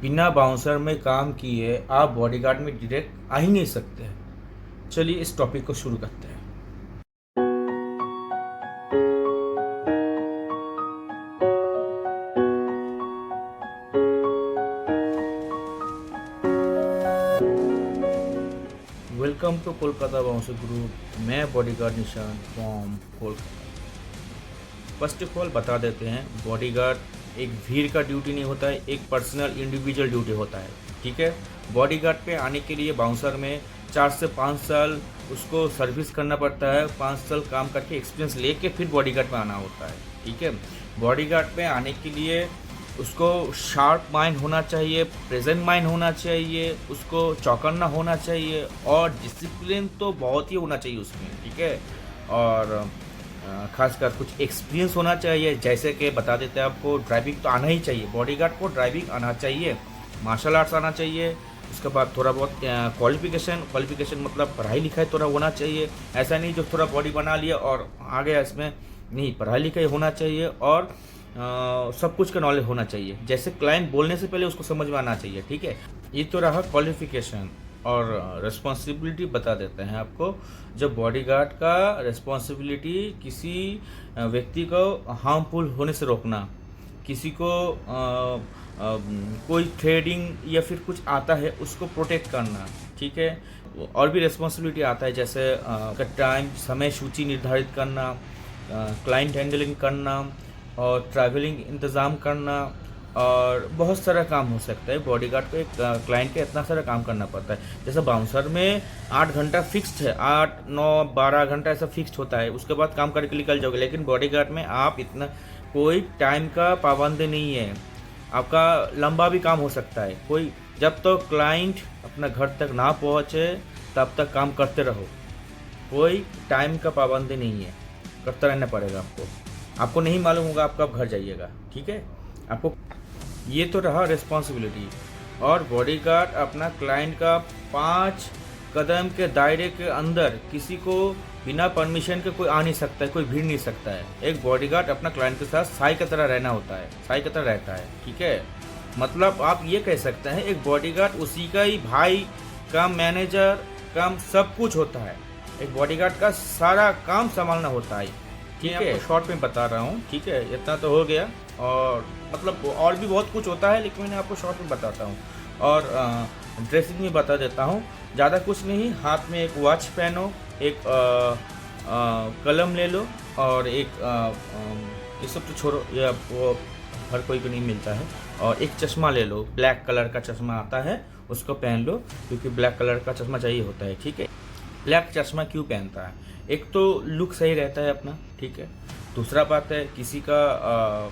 बिना बाउंसर में काम किए आप बॉडीगार्ड में डायरेक्ट आ ही नहीं सकते हैं। चलिए इस टॉपिक को शुरू करते हैं। Welcome to Kolkata bouncer group. मैं bodyguard Nishan from Kolkata. First of all बता देते हैं, बॉडीगार्ड एक भीड़ का ड्यूटी नहीं होता है, एक पर्सनल इंडिविजुअल ड्यूटी होता है। ठीक है, बॉडीगार्ड पे आने के लिए बाउंसर में 4 से 5 साल उसको सर्विस करना पड़ता है। 5 साल काम करके एक्सपीरियंस लेके फिर बॉडीगार्ड में आना होता है। ठीक है, बॉडीगार्ड में आने के लिए उसको शार्प माइंड होना चाहिए, प्रेजेंट माइंड होना चाहिए, उसको चौकन्ना होना चाहिए और डिसिप्लिन तो बहुत ही होना चाहिए उसमें। ठीक है, और खासकर कुछ एक्सपीरियंस होना चाहिए। जैसे कि बता देते हैं आपको, ड्राइविंग तो आना ही चाहिए, बॉडीगार्ड को ड्राइविंग आना चाहिए, मार्शल आर्ट्स आना चाहिए। उसके बाद थोड़ा बहुत क्वालिफिकेशन मतलब पढ़ाई लिखाई थोड़ा होना चाहिए। ऐसा नहीं जो थोड़ा बॉडी बना लिया और आ गया इसमें, नहीं, पढ़ाई लिखाई होना चाहिए और सब कुछ का नॉलेज होना चाहिए। जैसे क्लाइंट बोलने से पहले उसको समझ में आना चाहिए। ठीक है, ये तो रहा क्वालिफिकेशन। और रिस्पॉन्सिबिलिटी बता देते हैं आपको। जब बॉडीगार्ड का रिस्पॉन्सिबिलिटी किसी व्यक्ति को हार्मफुल होने से रोकना, किसी को कोई ट्रेडिंग या फिर कुछ आता है उसको प्रोटेक्ट करना। ठीक है, और भी रिस्पॉन्सिबिलिटी आता है, जैसे टाइम समय सूची निर्धारित करना, क्लाइंट हैंडलिंग करना और ट्रैवलिंग इंतज़ाम करना, और बहुत सारा काम हो सकता है। बॉडीगार्ड को एक क्लाइंट के इतना सारा काम करना पड़ता है। जैसे बाउंसर में 8 घंटा फिक्स्ड है, 8 9 12 घंटा ऐसा फिक्स्ड होता है, उसके बाद काम करके निकल जाओगे। लेकिन बॉडीगार्ड में आप इतना कोई टाइम का पाबंदी नहीं है, आपका लंबा भी काम हो सकता है। कोई जब तक तो क्लाइंट अपना घर तक ना पहुँचे तब तक काम करते रहो, कोई टाइम का पाबंदी नहीं है, करता रहना पड़ेगा आपको। आपको नहीं मालूम होगा आप कब घर जाइएगा। ठीक है, आपको ये तो रहा रिस्पॉन्सिबिलिटी। और बॉडीगार्ड अपना क्लाइंट का 5 कदम के दायरे के अंदर किसी को बिना परमिशन के कोई आ नहीं सकता है, कोई भीड़ नहीं सकता है। एक बॉडीगार्ड अपना क्लाइंट के साथ साई की तरह रहना होता है, साई की तरह रहता है। ठीक है, मतलब आप ये कह सकते हैं एक बॉडीगार्ड उसी का ही भाई कम मैनेजर कम सब कुछ होता है। एक बॉडीगार्ड का सारा काम संभालना होता है। ठीक है, शॉर्ट में बता रहा हूँ। ठीक है, इतना तो हो गया, और मतलब और भी बहुत कुछ होता है, लेकिन मैंने आपको शॉर्ट में बताता हूँ। और ड्रेसिंग में बता देता हूँ, ज़्यादा कुछ नहीं, हाथ में एक वॉच पहनो, एक कलम ले लो, और एक ये सब तो छोड़ो, ये वो हर कोई को नहीं मिलता है। और एक चश्मा ले लो, ब्लैक कलर का चश्मा आता है, उसको पहन लो, क्योंकि ब्लैक कलर का चश्मा चाहिए होता है। ठीक है, ब्लैक चश्मा क्यों पहनता है? एक तो लुक सही रहता है अपना। ठीक है, दूसरा बात है किसी का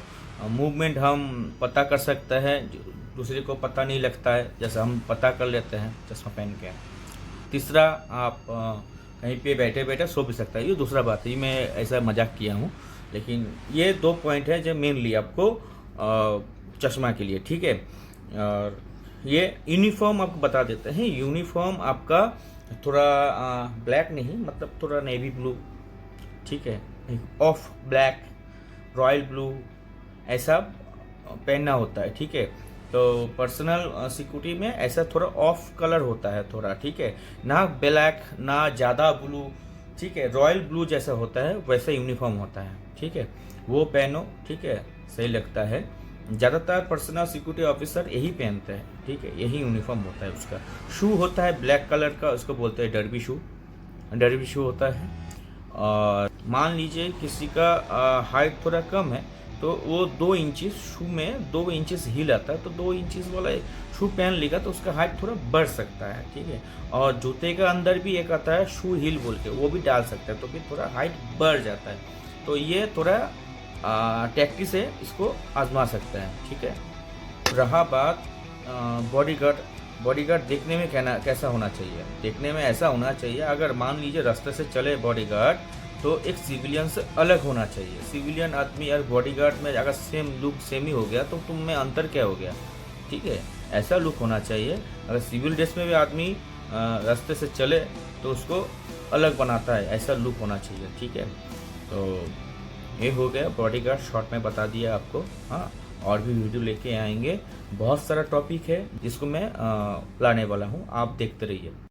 मूवमेंट हम पता कर सकते हैं, दूसरे को पता नहीं लगता है, जैसे हम पता कर लेते हैं चश्मा पहन के। तीसरा, आप कहीं पे बैठे बैठे सो भी सकता है। ये दूसरा बात है, ये मैं ऐसा मजाक किया हूँ, लेकिन ये 2 पॉइंट है जो मेनली आपको चश्मा के लिए। ठीक है, और ये यूनिफॉर्म आपको बता देते हैं। यूनिफॉर्म आपका थोड़ा ब्लैक नहीं, मतलब थोड़ा नेवी ब्लू, ठीक है, ऑफ ब्लैक, रॉयल ब्लू, ऐसा पहनना होता है। ठीक है, तो पर्सनल सिक्योरिटी में ऐसा थोड़ा ऑफ कलर होता है थोड़ा। ठीक है, ना ब्लैक ना ज़्यादा ब्लू। ठीक है, रॉयल ब्लू जैसा होता है वैसा यूनिफॉर्म होता है। ठीक है, वो पहनो। ठीक है, सही लगता है। ज़्यादातर पर्सनल सिक्योरिटी ऑफिसर यही पहनते हैं। ठीक है, यही यूनिफॉर्म होता है उसका। शू होता है ब्लैक कलर का, उसको बोलते हैं डर्बी शू, डर्बी शू होता है। और मान लीजिए किसी का हाइट थोड़ा कम है, तो वो 2 इंचेस शू में 2 इंचेस हील आता है, तो 2 इंचेस वाला शू पहन लेगा तो उसका हाइट थोड़ा बढ़ सकता है। ठीक है, और जूते का अंदर भी एक आता है शू हील बोल के, वो भी डाल सकता है, तो फिर थोड़ा हाइट बढ़ जाता है। तो ये थोड़ा टैक्टिस से इसको आजमा सकता है। ठीक है, रहा बात बॉडीगार्ड। बॉडीगार्ड देखने में कैसा होना चाहिए? देखने में ऐसा होना चाहिए, अगर मान लीजिए रास्ते से चले बॉडीगार्ड, तो एक सिविलियन से अलग होना चाहिए। सिविलियन आदमी और बॉडीगार्ड में अगर सेम लुक सेम ही हो गया तो तुम में अंतर क्या हो गया? ठीक है, ऐसा लुक होना चाहिए। अगर सिविल ड्रेस में भी आदमी रास्ते से चले तो उसको अलग बनाता है, ऐसा लुक होना चाहिए। ठीक है, तो ये हो गया बॉडीगार्ड, शॉर्ट में बता दिया आपको। हाँ, और भी वीडियो लेके आएंगे। बहुत सारा टॉपिक है जिसको मैं लाने वाला हूँ, आप देखते रहिए।